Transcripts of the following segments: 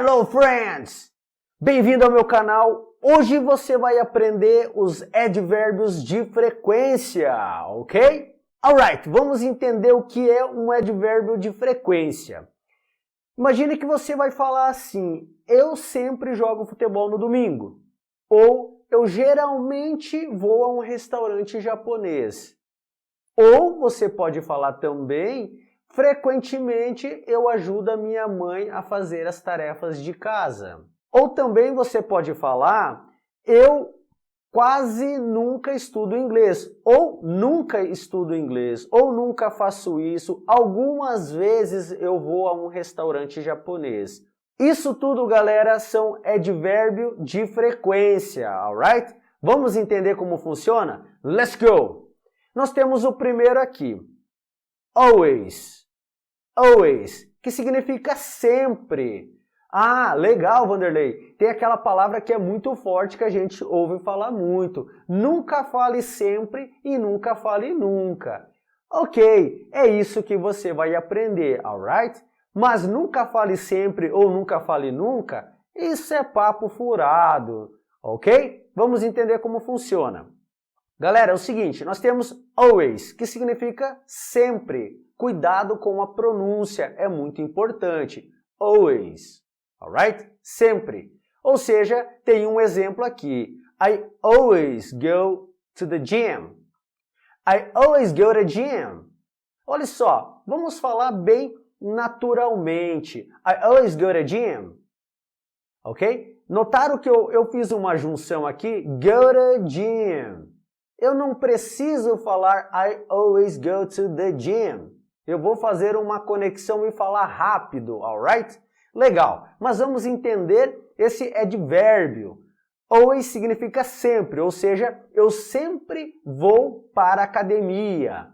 Hello friends! Bem-vindo ao meu canal. Hoje você vai aprender os advérbios de frequência, ok? Alright, vamos entender o que é um advérbio de frequência. Imagine que você vai falar assim: eu sempre jogo futebol no domingo. Ou eu geralmente vou a um restaurante japonês. Ou você pode falar também: frequentemente eu ajudo a minha mãe a fazer as tarefas de casa. Ou também você pode falar: eu quase nunca estudo inglês, ou nunca estudo inglês, ou nunca faço isso, algumas vezes eu vou a um restaurante japonês. Isso tudo, galera, são advérbio de frequência, alright? Vamos entender como funciona? Let's go! Nós temos o primeiro aqui, always. Always, que significa sempre. Ah, legal, Vanderlei. Tem aquela palavra que é muito forte que a gente ouve falar muito. Nunca fale sempre e nunca fale nunca. Ok, é isso que você vai aprender, alright? Mas nunca fale sempre ou nunca fale nunca, isso é papo furado, ok? Vamos entender como funciona. Galera, é o seguinte, nós temos always, que significa sempre. Cuidado com a pronúncia, é muito importante. Always, alright? Sempre. Ou seja, tem um exemplo aqui. I always go to the gym. I always go to the gym. Olha só, vamos falar bem naturalmente. I always go to the gym. Ok? Notaram que eu fiz uma junção aqui? Go to the gym. Eu não preciso falar I always go to the gym. Eu vou fazer uma conexão e falar rápido, alright? Legal, mas vamos entender esse advérbio. Always significa sempre, ou seja, eu sempre vou para a academia.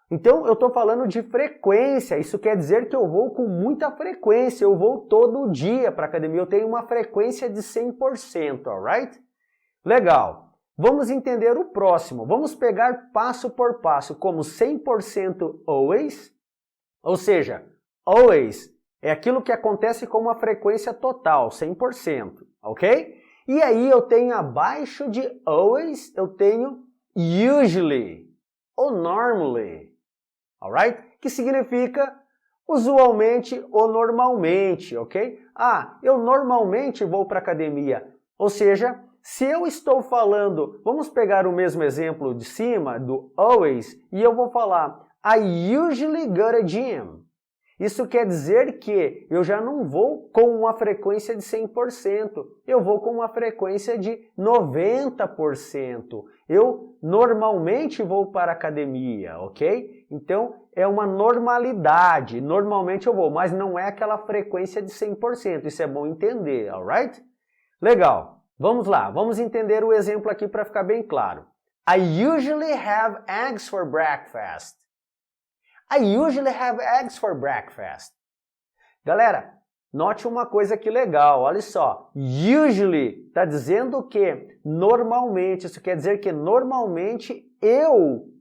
Então, eu estou falando de frequência, isso quer dizer que eu vou com muita frequência, eu vou todo dia para a academia, eu tenho uma frequência de 100%, alright? Legal. Vamos entender o próximo. Vamos pegar passo por passo como 100% always, ou seja, always é aquilo que acontece com uma frequência total, 100%, ok? E aí eu tenho abaixo de always, eu tenho usually ou normally, alright? Que significa usualmente ou normalmente, ok? Ah, eu normalmente vou para a academia, ou seja, se eu estou falando, vamos pegar o mesmo exemplo de cima, do always, e eu vou falar I usually go to gym. Isso quer dizer que eu já não vou com uma frequência de 100%, eu vou com uma frequência de 90%. Eu normalmente vou para a academia, ok? Então, é uma normalidade, normalmente eu vou, mas não é aquela frequência de 100%, isso é bom entender, alright? Legal. Vamos lá, vamos entender o exemplo aqui para ficar bem claro. I usually have eggs for breakfast. I usually have eggs for breakfast. Galera, note uma coisa que legal, olha só. Usually está dizendo que normalmente, isso quer dizer que normalmente eu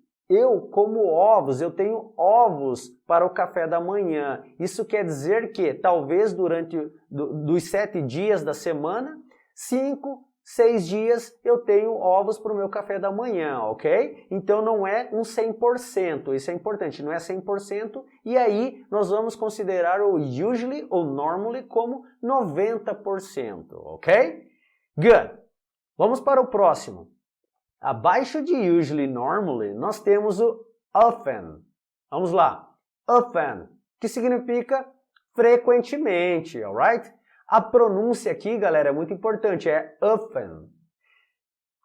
como ovos, eu tenho ovos para o café da manhã. Isso quer dizer que talvez durante dos 7 dias da semana, 5, 6 dias eu tenho ovos para o meu café da manhã, ok? Então não é um 100%, isso é importante, não é 100%, e aí nós vamos considerar o usually ou normally como 90%, ok? Good! Vamos para o próximo. Abaixo de usually, normally, nós temos o often. Vamos lá. Often, que significa frequentemente, alright? A pronúncia aqui, galera, é muito importante, é often.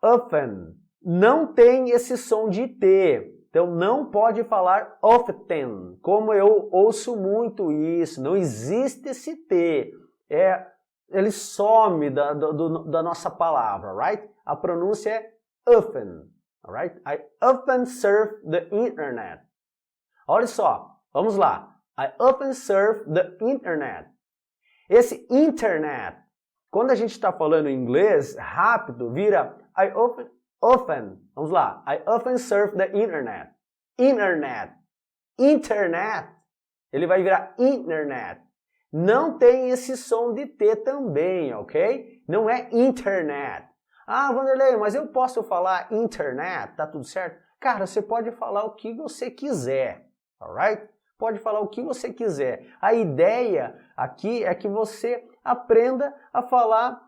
Often. Não tem esse som de T. Então, não pode falar often, como eu ouço muito isso. Não existe esse T. Ele some da nossa palavra, right? A pronúncia é often, alright? I often surf the internet. Olha só, vamos lá. I often surf the internet. Esse internet, quando a gente está falando em inglês, rápido, vira I often, vamos lá, I often surf the internet. Internet. Internet. Ele vai virar internet. Não tem esse som de T também, ok? Não é internet. Ah, Vanderlei, mas eu posso falar internet, tá tudo certo? Cara, você pode falar o que você quiser, alright? Pode falar o que você quiser. A ideia aqui é que você aprenda a falar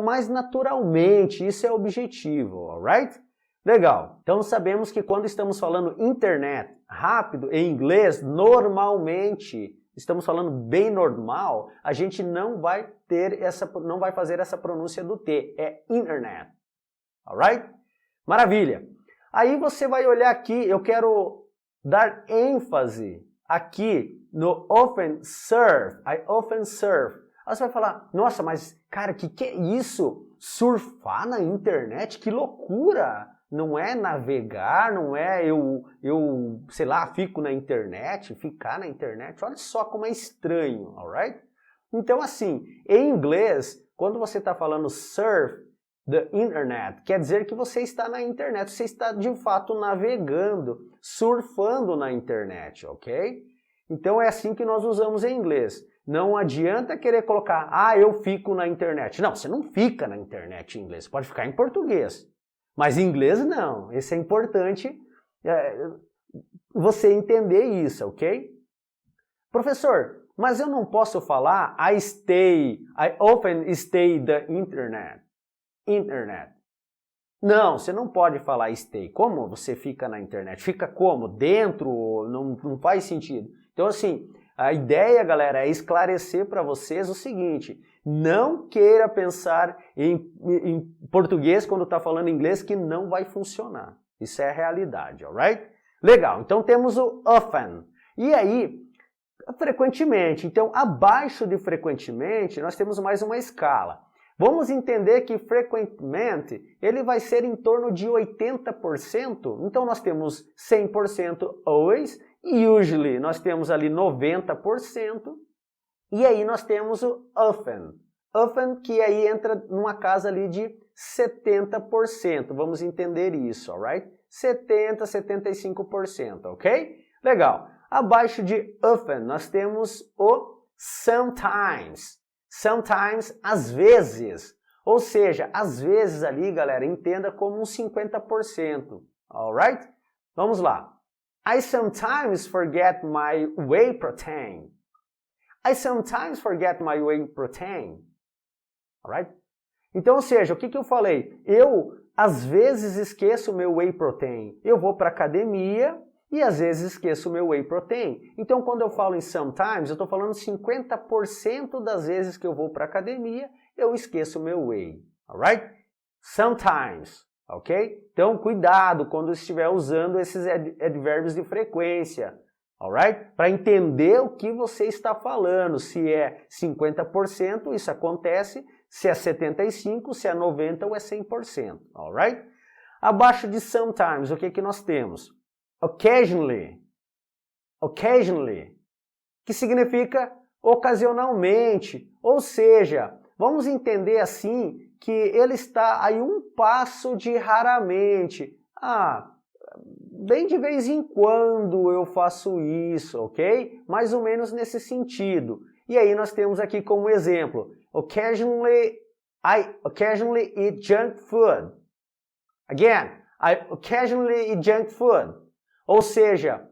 mais naturalmente, isso é o objetivo, alright? Legal, então sabemos que quando estamos falando internet rápido em inglês, normalmente, estamos falando bem normal, a gente não vai fazer essa pronúncia do T, é internet, alright? Maravilha! Aí você vai olhar aqui, eu quero dar ênfase aqui no often serve, I often serve. Aí você vai falar, nossa, mas cara, que é isso? Surfar na internet? Que loucura! Não é navegar, não é eu sei lá, fico na internet, ficar na internet. Olha só como é estranho, alright? Então assim, em inglês, quando você está falando surf the internet, quer dizer que você está na internet, você está de fato navegando, surfando na internet, ok? Então é assim que nós usamos em inglês. Não adianta querer colocar, eu fico na internet. Não, você não fica na internet em inglês, você pode ficar em português. Mas em inglês não, isso é importante você entender isso, ok? Professor, mas eu não posso falar I often stay the internet. Não, você não pode falar stay. Como você fica na internet? Fica como? Dentro? Não faz sentido. Então assim, a ideia, galera, é esclarecer para vocês o seguinte, não queira pensar em português quando está falando inglês que não vai funcionar. Isso é a realidade, alright? Legal, então temos o often. E aí, frequentemente. Então, abaixo de frequentemente, nós temos mais uma escala. Vamos entender que frequentemente ele vai ser em torno de 80%. Então, nós temos 100% always, usually nós temos ali 90%. E aí nós temos o often. Often que aí entra numa casa ali de 70%. Vamos entender isso, alright? 70, 75%, ok? Legal. Abaixo de often nós temos o sometimes. Sometimes, às vezes. Ou seja, às vezes ali, galera, entenda como um 50%, alright? Vamos lá. I sometimes forget my whey protein. I sometimes forget my whey protein. Alright? Então, ou seja, o que eu falei? Eu, às vezes, esqueço o meu whey protein. Eu vou para academia e, às vezes, esqueço o meu whey protein. Então, quando eu falo em sometimes, eu estou falando 50% das vezes que eu vou para academia, eu esqueço o meu whey. Alright? Sometimes. Ok? Então, cuidado quando estiver usando esses advérbios de frequência. Alright? Para entender o que você está falando, se é 50%, isso acontece, se é 75%, se é 90% ou é 100%. Alright? Abaixo de sometimes, o que nós temos? Occasionally. Occasionally, que significa ocasionalmente, ou seja, vamos entender assim que ele está aí um passo de raramente. Bem de vez em quando eu faço isso, ok? Mais ou menos nesse sentido. E aí nós temos aqui como exemplo, occasionally eat junk food. Again, I occasionally eat junk food. Ou seja,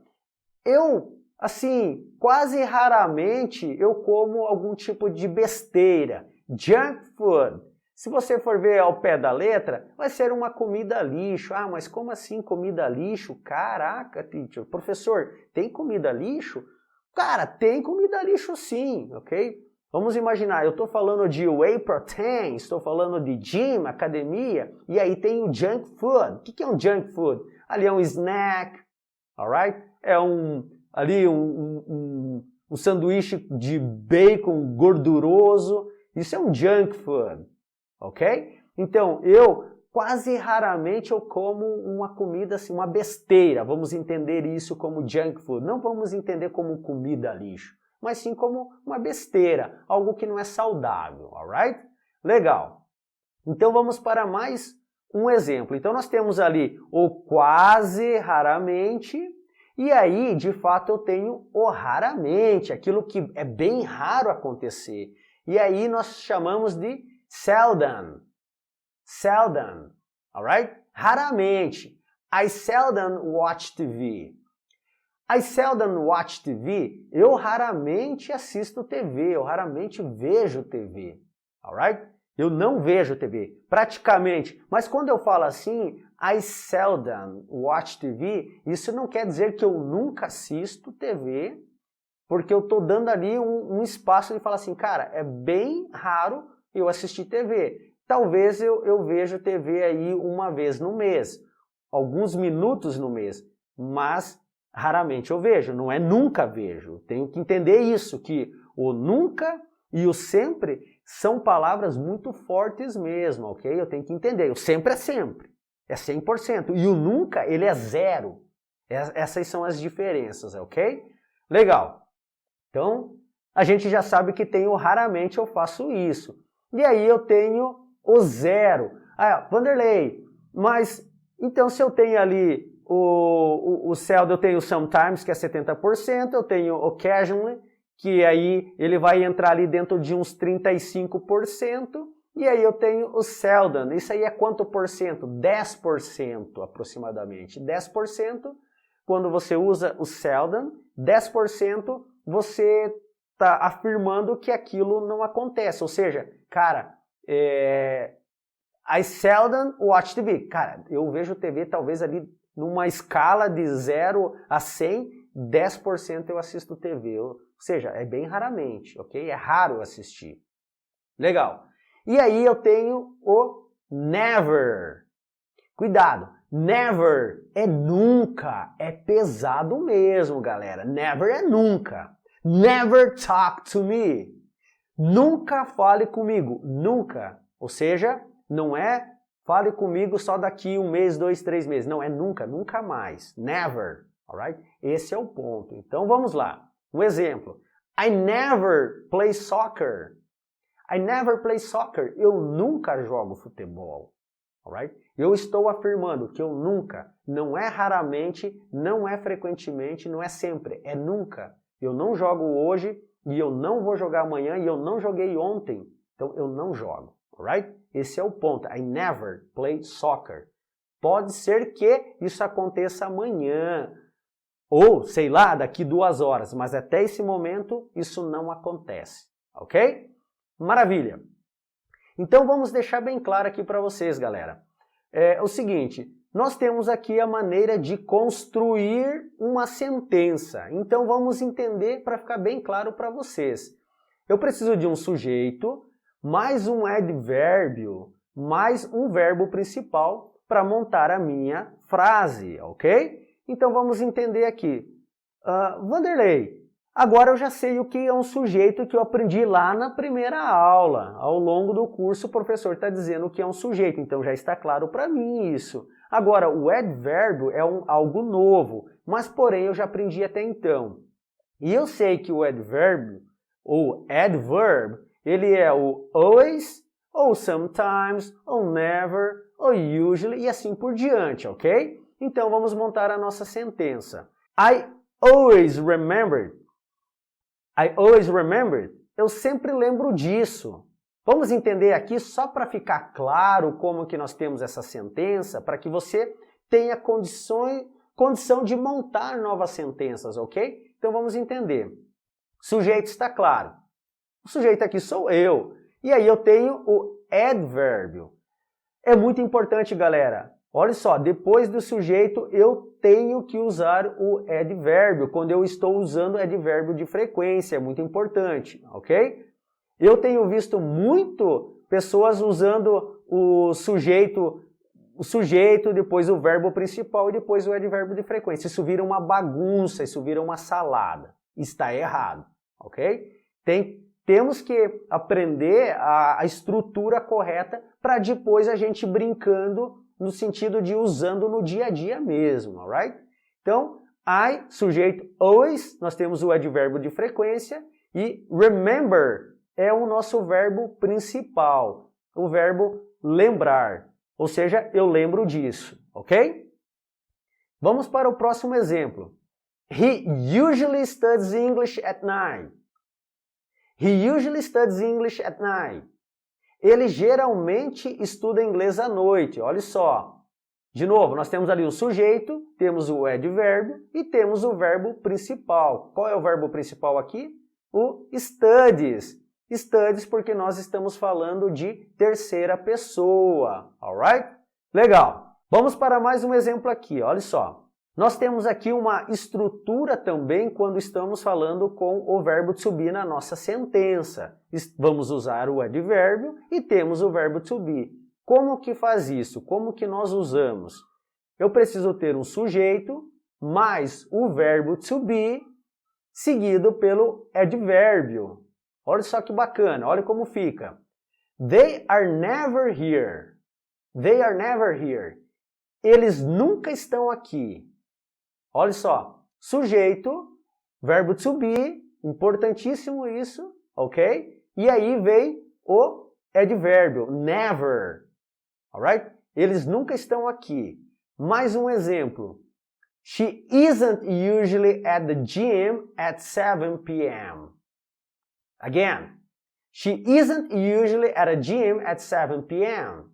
eu, assim, quase raramente eu como algum tipo de besteira. Junk food. Se você for ver ao pé da letra, vai ser uma comida lixo. Mas como assim comida lixo? Caraca, teacher. Professor, tem comida lixo? Cara, tem comida lixo sim, ok? Vamos imaginar, eu estou falando de whey protein, estou falando de gym, academia, e aí tem o junk food. O que é um junk food? Ali é um snack, alright? É um sanduíche de bacon gorduroso. Isso é um junk food. Ok? Então, quase raramente eu como uma comida assim, uma besteira. Vamos entender isso como junk food. Não vamos entender como comida lixo, mas sim como uma besteira, algo que não é saudável, alright? Legal. Então vamos para mais um exemplo. Então nós temos ali o quase raramente E aí, de fato, eu tenho o raramente, aquilo que é bem raro acontecer. E aí nós chamamos de seldom. Seldom, alright? Raramente. I seldom watch TV. I seldom watch TV. Eu raramente assisto TV, eu raramente vejo TV, alright? Eu não vejo TV, praticamente. Mas quando eu falo assim, I seldom watch TV, isso não quer dizer que eu nunca assisto TV, porque eu estou dando ali um espaço de falar assim, cara, é bem raro eu assistir TV. Talvez eu veja TV aí uma vez no mês, alguns minutos no mês, mas raramente eu vejo, não é nunca vejo. Tenho que entender isso, que o nunca e o sempre são palavras muito fortes mesmo, ok? Eu tenho que entender, o sempre é sempre, é 100%, e o nunca, ele é zero. Essas são as diferenças, ok? Legal. Então, a gente já sabe que tem o raramente eu faço isso. E aí eu tenho o zero. Ah, Vanderlei, mas então se eu tenho ali o seldom, eu tenho sometimes, que é 70%, eu tenho occasionally, que aí ele vai entrar ali dentro de uns 35%, e aí eu tenho o seldom. Isso aí é quanto por cento? 10% aproximadamente. 10%, quando você usa o seldom, 10% você está afirmando que aquilo não acontece. Ou seja, cara, I seldom watch TV. Cara, eu vejo TV talvez ali numa escala de 0 a 100, 10% eu assisto TV. Ou seja, é bem raramente, ok? É raro assistir. Legal. E aí eu tenho o never. Cuidado, never é nunca, é pesado mesmo, galera. Never é nunca. Never talk to me. Nunca fale comigo, nunca. Ou seja, não é fale comigo só daqui 1 mês, 2, 3 meses. Não, é nunca, nunca mais. Never, alright? Esse é o ponto. Então vamos lá. Um exemplo. I never play soccer. I never play soccer. Eu nunca jogo futebol. Alright? Eu estou afirmando que eu nunca, não é raramente, não é frequentemente, não é sempre, é nunca. Eu não jogo hoje e eu não vou jogar amanhã e eu não joguei ontem. Então eu não jogo. Alright? Esse é o ponto. I never play soccer. Pode ser que isso aconteça amanhã. Ou, sei lá, daqui 2 horas. Mas até esse momento isso não acontece. Ok? Maravilha. Então vamos deixar bem claro aqui para vocês, galera. É o seguinte, nós temos aqui a maneira de construir uma sentença. Então vamos entender para ficar bem claro para vocês. Eu preciso de um sujeito, mais um advérbio, mais um verbo principal para montar a minha frase, ok? Então vamos entender aqui. Vanderlei, agora eu já sei o que é um sujeito que eu aprendi lá na primeira aula. Ao longo do curso o professor está dizendo o que é um sujeito, então já está claro para mim isso. Agora, o advérbio é algo novo, mas porém eu já aprendi até então. E eu sei que o advérbio, ou adverb, ele é o always, ou sometimes, ou never, ou usually e assim por diante, ok? Então vamos montar a nossa sentença. I always remembered. I always remembered. Eu sempre lembro disso. Vamos entender aqui só para ficar claro como que nós temos essa sentença, para que você tenha condição de montar novas sentenças, ok? Então vamos entender. Sujeito está claro. O sujeito aqui sou eu. E aí eu tenho o advérbio. É muito importante, galera. Olha só, depois do sujeito eu tenho que usar o advérbio, quando eu estou usando o advérbio de frequência, é muito importante, ok? Eu tenho visto muito pessoas usando o sujeito, depois o verbo principal e depois o advérbio de frequência. Isso vira uma bagunça, isso vira uma salada. Está errado, ok? Temos que aprender a estrutura correta para depois a gente brincando no sentido de usando no dia a dia mesmo, alright? Então, I, sujeito always, nós temos o advérbio de frequência e remember é o nosso verbo principal, o verbo lembrar, ou seja, eu lembro disso, ok? Vamos para o próximo exemplo. He usually studies English at night. He usually studies English at night. Ele geralmente estuda inglês à noite. Olha só. De novo, nós temos ali o sujeito, temos o advérbio e temos o verbo principal. Qual é o verbo principal aqui? O studies. Studies porque nós estamos falando de terceira pessoa. Alright? Legal. Vamos para mais um exemplo aqui. Olha só. Nós temos aqui uma estrutura também quando estamos falando com o verbo to be na nossa sentença. Vamos usar o advérbio e temos o verbo to be. Como que faz isso? Como que nós usamos? Eu preciso ter um sujeito mais o verbo to be seguido pelo advérbio. Olha só que bacana, olha como fica. They are never here. They are never here. Eles nunca estão aqui. Olha só, sujeito, verbo to be, importantíssimo isso, ok? E aí vem o advérbio, never. Alright? Eles nunca estão aqui. Mais um exemplo. She isn't usually at the gym at 7 p.m. Again. She isn't usually at a gym at 7 p.m.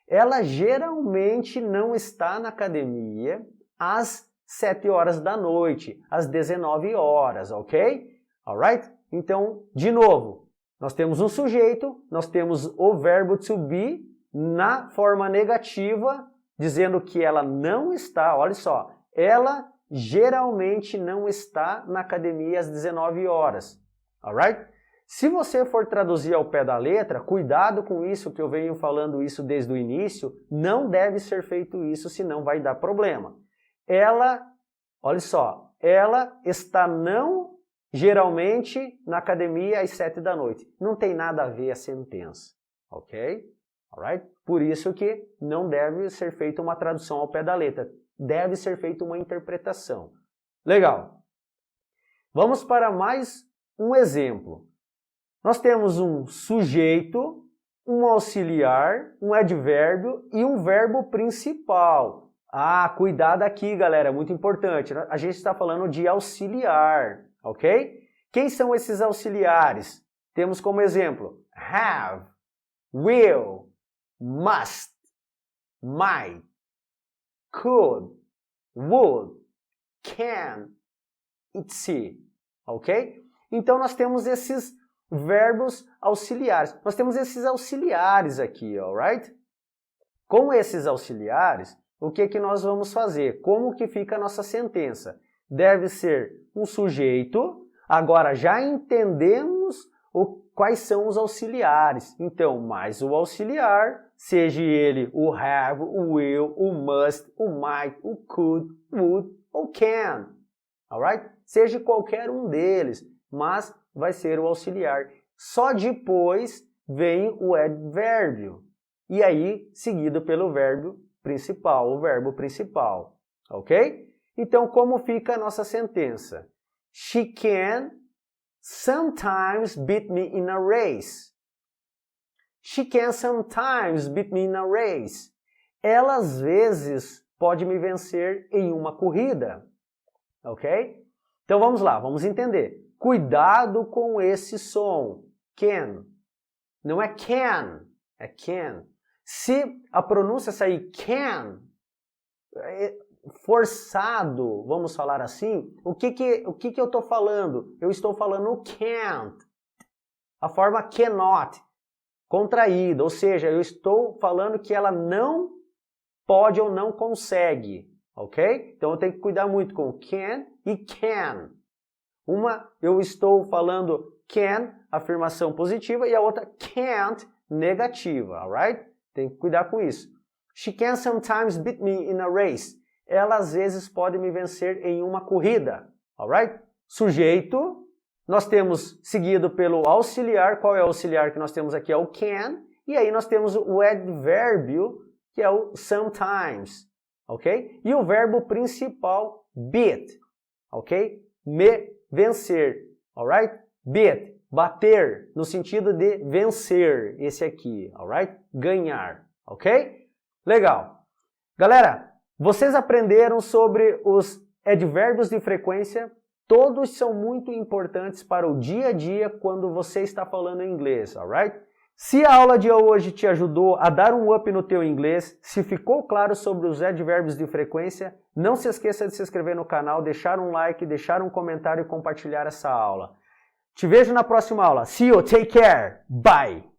Ela geralmente não está na academia às 7 horas da noite, às 19 horas, ok? Alright? Então, de novo, nós temos um sujeito, nós temos o verbo to be na forma negativa, dizendo que ela não está, olha só, ela geralmente não está na academia às 19 horas. Alright? Se você for traduzir ao pé da letra, cuidado com isso, que eu venho falando isso desde o início, não deve ser feito isso, senão vai dar problema. Ela, olha só, ela está não geralmente na academia às 7 da noite. Não tem nada a ver a sentença, ok? Alright? Por isso que não deve ser feita uma tradução ao pé da letra. Deve ser feita uma interpretação. Legal. Vamos para mais um exemplo. Nós temos um sujeito, um auxiliar, um advérbio e um verbo principal. Ah, cuidado aqui, galera, muito importante. A gente está falando de auxiliar, ok? Quem são esses auxiliares? Temos como exemplo have, will, must, might, could, would, can, etc. Ok? Então nós temos esses verbos auxiliares. Nós temos esses auxiliares aqui, alright? Com esses auxiliares, o que nós vamos fazer? Como que fica a nossa sentença? Deve ser um sujeito. Agora já entendemos quais são os auxiliares. Então, mais o auxiliar, seja ele o have, o will, o must, o might, o could, would ou can. Alright? Seja qualquer um deles, mas vai ser o auxiliar. Só depois vem o advérbio. E aí, seguido pelo verbo principal, o verbo principal. Ok? Então, como fica a nossa sentença? She can sometimes beat me in a race. She can sometimes beat me in a race. Ela, às vezes, pode me vencer em uma corrida. Ok? Então, vamos lá, vamos entender. Cuidado com esse som. Can. Não é can, é can. Se a pronúncia sair can, forçado, vamos falar assim, o que eu estou falando? Eu estou falando can't. A forma cannot, contraída, ou seja, eu estou falando que ela não pode ou não consegue, ok? Então eu tenho que cuidar muito com can e can. Uma, eu estou falando can, afirmação positiva, e a outra can't, negativa, alright? Tem que cuidar com isso. She can sometimes beat me in a race. Ela às vezes pode me vencer em uma corrida, alright? Sujeito, nós temos seguido pelo auxiliar. Qual é o auxiliar que nós temos aqui? É o can. E aí nós temos o advérbio, que é o sometimes, ok? E o verbo principal, beat, ok? Me vencer, alright? Beat, bater, no sentido de vencer, esse aqui, alright? Ganhar, ok? Legal. Galera, vocês aprenderam sobre os advérbios de frequência, todos são muito importantes para o dia a dia quando você está falando inglês, alright? Se a aula de hoje te ajudou a dar um up no teu inglês, se ficou claro sobre os advérbios de frequência, não se esqueça de se inscrever no canal, deixar um like, deixar um comentário e compartilhar essa aula. Te vejo na próxima aula. See you, take care, bye!